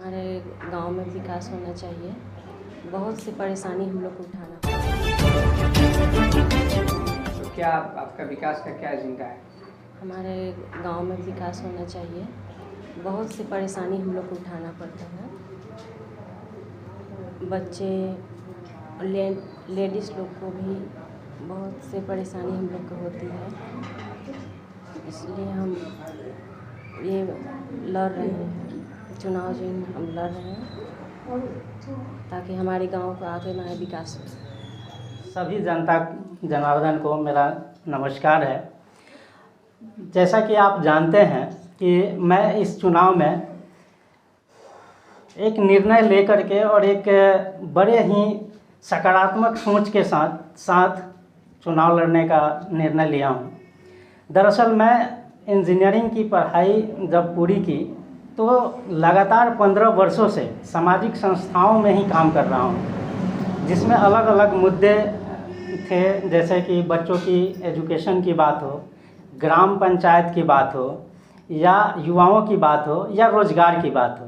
हमारे गांव में विकास होना चाहिए। बहुत सी परेशानी हम लोग को उठाना तो क्या आपका विकास का क्या एजेंडा है? हमारे गांव में विकास होना चाहिए। बहुत सी परेशानी हम लोग को उठाना पड़ता है। बच्चे लेडीज़ लोग को भी बहुत सी परेशानी हम लोग को होती है, इसलिए हम ये लड़ रहे हैं, चुनाव जो हम लड़ रहे हैं ताकि हमारे गांव को आगे में विकास हो। सभी जनता जनार्दन को मेरा नमस्कार है। जैसा कि आप जानते हैं कि मैं इस चुनाव में एक निर्णय लेकर के और एक बड़े ही सकारात्मक सोच के साथ चुनाव लड़ने का निर्णय लिया हूँ। दरअसल मैं इंजीनियरिंग की पढ़ाई जब पूरी की तो लगातार 15 वर्षों से सामाजिक संस्थाओं में ही काम कर रहा हूँ, जिसमें अलग अलग मुद्दे थे, जैसे कि बच्चों की एजुकेशन की बात हो, ग्राम पंचायत की बात हो, या युवाओं की बात हो, या रोज़गार की बात हो।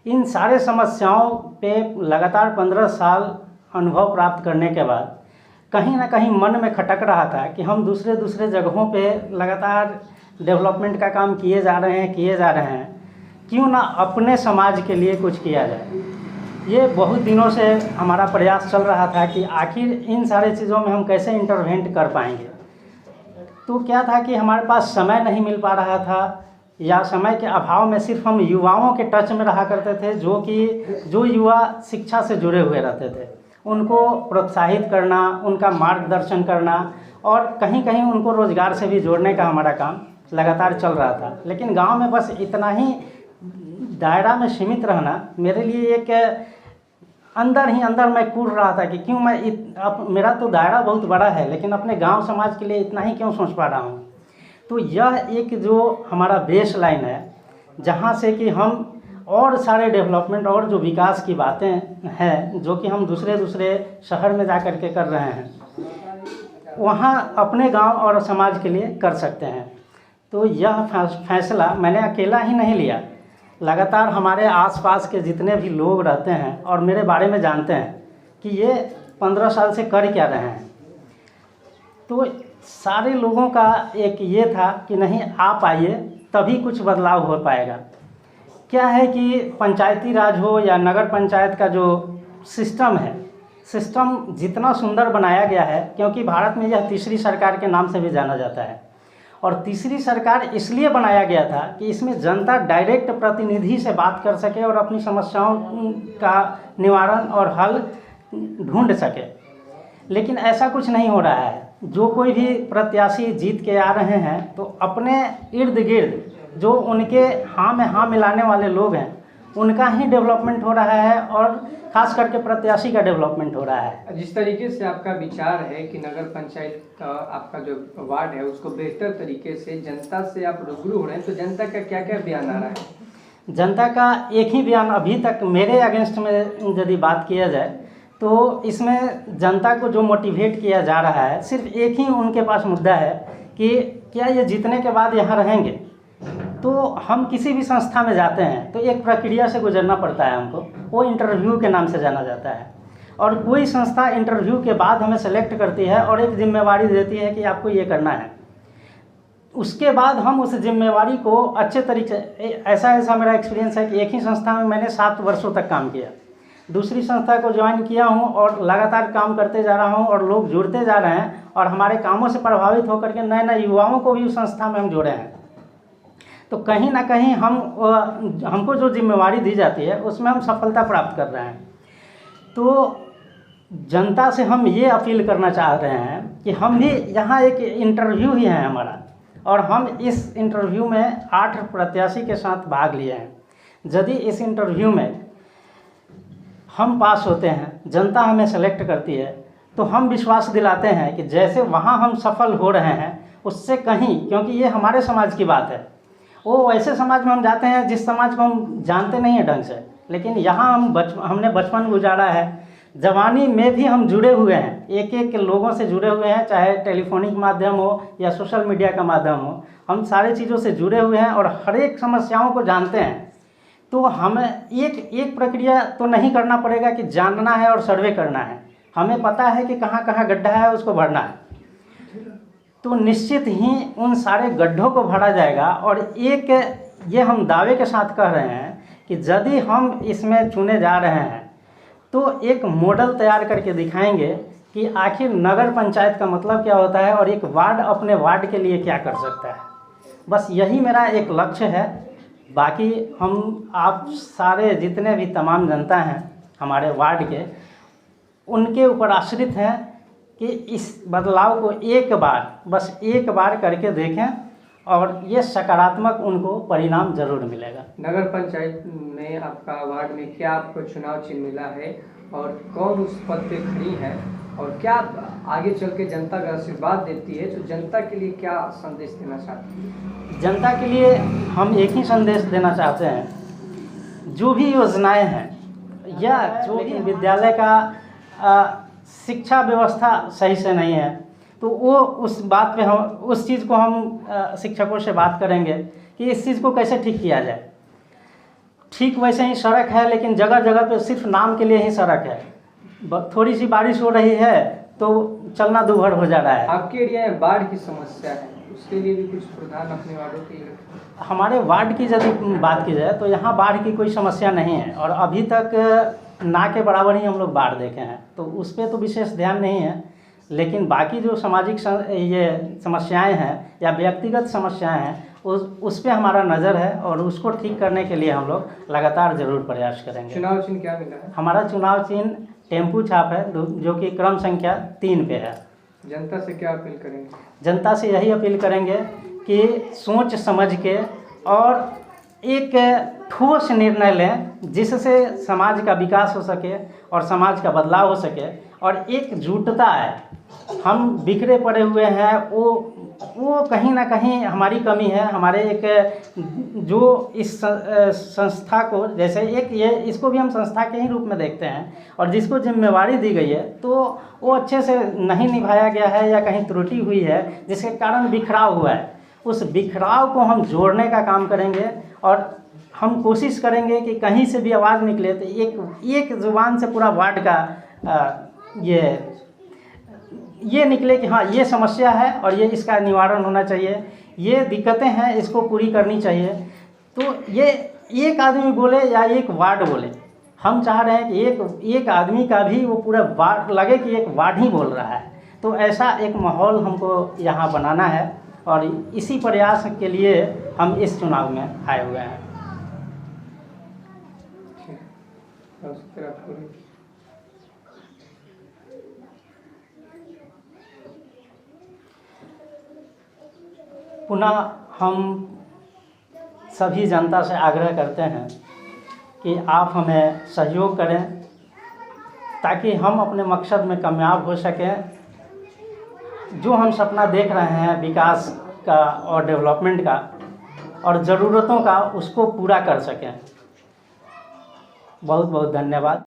इन सारे समस्याओं पे लगातार 15 साल अनुभव प्राप्त करने के बाद कहीं ना कहीं मन में खटक रहा था कि हम दूसरे जगहों पे लगातार डेवलपमेंट का काम किए जा रहे हैं, क्यों ना अपने समाज के लिए कुछ किया जाए। ये बहुत दिनों से हमारा प्रयास चल रहा था कि आखिर इन सारे चीज़ों में हम कैसे इंटरवेंट कर पाएंगे। तो क्या था कि हमारे पास समय नहीं मिल पा रहा था, या समय के अभाव में सिर्फ हम युवाओं के टच में रहा करते थे, जो युवा शिक्षा से जुड़े हुए रहते थे, उनको प्रोत्साहित करना, उनका मार्गदर्शन करना और कहीं कहीं उनको रोज़गार से भी जोड़ने का हमारा काम लगातार चल रहा था। लेकिन गांव में बस इतना ही दायरा में सीमित रहना मेरे लिए एक अंदर मैं कूद रहा था कि क्यों मेरा तो दायरा बहुत बड़ा है, लेकिन अपने गांव समाज के लिए इतना ही क्यों सोच पा रहा हूँ। तो यह एक जो हमारा बेस लाइन है, जहाँ से कि हम और सारे डेवलपमेंट और जो विकास की बातें हैं जो कि हम दूसरे शहर में जा कर के कर रहे हैं, वहाँ अपने गांव और समाज के लिए कर सकते हैं। तो यह फैसला मैंने अकेला ही नहीं लिया, लगातार हमारे आसपास के जितने भी लोग रहते हैं और मेरे बारे में जानते हैं कि ये 15 साल से कर क्या रहे हैं, तो सारे लोगों का एक ये था कि नहीं, आप आइए तभी कुछ बदलाव हो पाएगा। क्या है कि पंचायती राज हो या नगर पंचायत का जो सिस्टम जितना सुंदर बनाया गया है, क्योंकि भारत में यह तीसरी सरकार के नाम से भी जाना जाता है, और तीसरी सरकार इसलिए बनाया गया था कि इसमें जनता डायरेक्ट प्रतिनिधि से बात कर सके और अपनी समस्याओं का निवारण और हल ढूंढ सके। लेकिन ऐसा कुछ नहीं हो रहा है। जो कोई भी प्रत्याशी जीत के आ रहे हैं तो अपने इर्द गिर्द जो उनके हाँ में हाँ मिलाने वाले लोग हैं, उनका ही डेवलपमेंट हो रहा है, और खास करके प्रत्याशी का डेवलपमेंट हो रहा है। जिस तरीके से आपका विचार है कि नगर पंचायत आपका जो वार्ड है उसको बेहतर तरीके से जनता से आप रूबरू हो रहे हैं, तो जनता का क्या क्या बयान आ रहा है? जनता का एक ही बयान अभी तक मेरे अगेंस्ट में यदि बात किया जाए तो इसमें जनता को जो मोटिवेट किया जा रहा है, सिर्फ एक ही उनके पास मुद्दा है कि क्या ये जीतने के बाद यहाँ रहेंगे। तो हम किसी भी संस्था में जाते हैं तो एक प्रक्रिया से गुजरना पड़ता है हमको, वो इंटरव्यू के नाम से जाना जाता है, और कोई संस्था इंटरव्यू के बाद हमें सेलेक्ट करती है और एक जिम्मेवारी देती है कि आपको ये करना है। उसके बाद हम उस जिम्मेवारी को अच्छे तरीके, ऐसा मेरा एक्सपीरियंस है कि एक ही संस्था में मैंने 7 वर्षों तक काम किया, दूसरी संस्था को ज्वाइन किया हूँ और लगातार काम करते जा रहा हूँ, और लोग जुड़ते जा रहे हैं, और हमारे कामों से प्रभावित होकर के नए युवाओं को भी उस संस्था में हम जोड़े हैं। तो कहीं ना कहीं हमको जो जिम्मेवारी दी जाती है उसमें हम सफलता प्राप्त कर रहे हैं। तो जनता से हम ये अपील करना चाह रहे हैं कि हम भी यहाँ एक इंटरव्यू ही है हमारा, और हम इस इंटरव्यू में 8 प्रत्याशी के साथ भाग लिए हैं। यदि इस इंटरव्यू में हम पास होते हैं, जनता हमें सेलेक्ट करती है, तो हम विश्वास दिलाते हैं कि जैसे वहाँ हम सफल हो रहे हैं उससे कहीं, क्योंकि ये हमारे समाज की बात है, वो वैसे समाज में हम जाते हैं जिस समाज को हम जानते नहीं हैं ढंग से, लेकिन यहाँ हमने बचपन गुजारा है, जवानी में भी हम जुड़े हुए हैं, एक लोगों से जुड़े हुए हैं, चाहे टेलीफोनिक माध्यम हो या सोशल मीडिया का माध्यम हो, हम सारे चीज़ों से जुड़े हुए हैं और हर एक समस्याओं को जानते हैं। तो हमें एक प्रक्रिया तो नहीं करना पड़ेगा कि जानना है और सर्वे करना है। हमें पता है कि कहाँ कहाँ गड्ढा है, उसको भरना है, तो निश्चित ही उन सारे गड्ढों को भरा जाएगा। और एक ये हम दावे के साथ कह रहे हैं कि यदि हम इसमें चुने जा रहे हैं तो एक मॉडल तैयार करके दिखाएंगे कि आखिर नगर पंचायत का मतलब क्या होता है और एक वार्ड अपने वार्ड के लिए क्या कर सकता है। बस यही मेरा एक लक्ष्य है। बाकी हम आप सारे जितने भी तमाम जनता हैं हमारे वार्ड के, उनके ऊपर आश्रित हैं कि इस बदलाव को बस एक बार करके देखें और ये सकारात्मक उनको परिणाम जरूर मिलेगा। नगर पंचायत में आपका वार्ड में क्या आपको चुनाव चिन्ह मिला है और कौन उस पद पे खड़ी है, और क्या आगे चल के जनता का आशीर्वाद देती है, तो जनता के लिए क्या संदेश देना चाहती है? जनता के लिए हम एक ही संदेश देना चाहते हैं, जो भी योजनाएं हैं या जो भी विद्यालय का शिक्षा व्यवस्था सही से नहीं है, तो वो उस बात पे हम उस चीज़ को हम शिक्षकों से बात करेंगे कि इस चीज़ को कैसे ठीक किया जाए। ठीक वैसे ही सड़क है, लेकिन जगह जगह पे सिर्फ नाम के लिए ही सड़क है। थोड़ी सी बारिश हो रही है तो चलना दूभर हो जा रहा है। आपके एरिया में बाढ़ की समस्या है, उसके लिए भी कुछ प्रावधान अपने वार्डों के लिए? हमारे वार्ड की यदि बात की जाए तो यहाँ बाढ़ की कोई समस्या नहीं है, और अभी तक ना के बराबर ही हम लोग बाढ़ देखे हैं, तो उस पर तो विशेष ध्यान नहीं है। लेकिन बाकी जो सामाजिक ये समस्याएं हैं या व्यक्तिगत समस्याएं हैं, उस पे हमारा नज़र है और उसको ठीक करने के लिए हम लोग लगातार ज़रूर प्रयास करेंगे। चुनाव चिन्ह क्या मिला है? हमारा चुनाव चिन्ह टेम्पू छाप है, जो कि क्रम संख्या 3 पे है। जनता से क्या अपील करेंगे? जनता से यही अपील करेंगे कि सोच समझ के और एक ठोस निर्णय लें, जिससे समाज का विकास हो सके और समाज का बदलाव हो सके। और एकजुटता है, हम बिखरे पड़े हुए हैं, वो कहीं ना कहीं हमारी कमी है। हमारे एक जो इस संस्था को, जैसे इसको भी हम संस्था के ही रूप में देखते हैं, और जिसको जिम्मेवारी दी गई है तो वो अच्छे से नहीं निभाया गया है या कहीं त्रुटि हुई है, जिसके कारण बिखराव हुआ है। उस बिखराव को हम जोड़ने का काम करेंगे और हम कोशिश करेंगे कि कहीं से भी आवाज़ निकले तो एक जुबान से पूरा वार्ड का ये निकले कि हाँ, ये समस्या है और ये इसका निवारण होना चाहिए, ये दिक्कतें हैं, इसको पूरी करनी चाहिए। तो ये एक आदमी बोले या एक वार्ड बोले, हम चाह रहे हैं कि एक आदमी का भी वो पूरा वार्ड लगे कि एक वार्ड ही बोल रहा है। तो ऐसा एक माहौल हमको यहाँ बनाना है और इसी प्रयास के लिए हम इस चुनाव में आए हुए हैं। पुनः हम सभी जनता से आग्रह करते हैं कि आप हमें सहयोग करें ताकि हम अपने मकसद में कामयाब हो सकें। जो हम सपना देख रहे हैं विकास का और डेवलपमेंट का और ज़रूरतों का, उसको पूरा कर सकें। बहुत बहुत धन्यवाद।